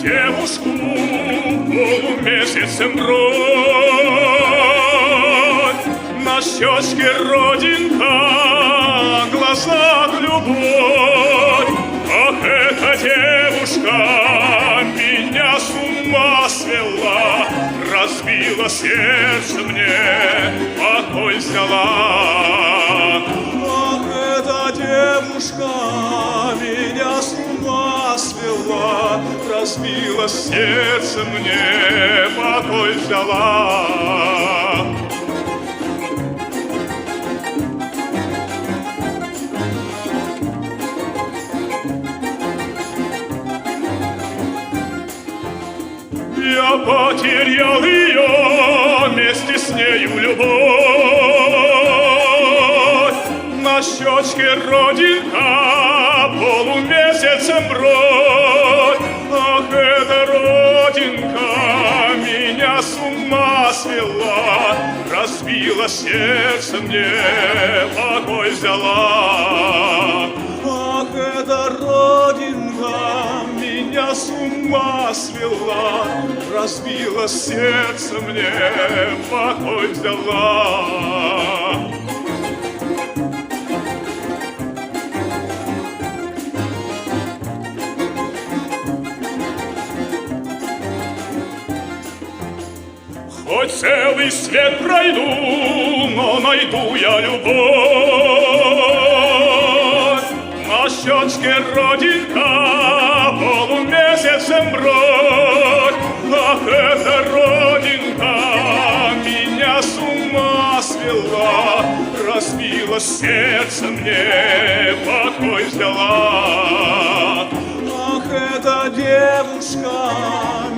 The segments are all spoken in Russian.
девушку полумесяцем бровь, на щечке родинка, глазах любовь. Ах, эта девушка меня с ума свела, разбила сердце мне, покой взяла. Ах, эта девушка меня с ума свела, разбила сердце мне, покой взяла. Я потерял ее, вместе с нею любовь. На щечке родинка, полумесяцем бровь. Ах, эта родинка меня с ума свела, разбила сердце мне, покой взяла. Ах, эта родинка меня с ума свела, разбила сердце мне, покой взяла. Хоть целый свет пройду, но найду я любовь. На щечке родинка, полумесяцем бровь. Ах, эта родинка меня с ума свела, разбила сердце мне, покой взяла. Ах, эта девушка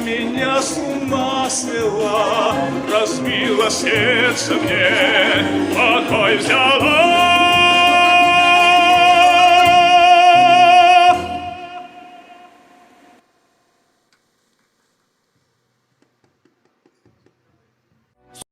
меня с ума свела, разбила сердце мне, покой взяла.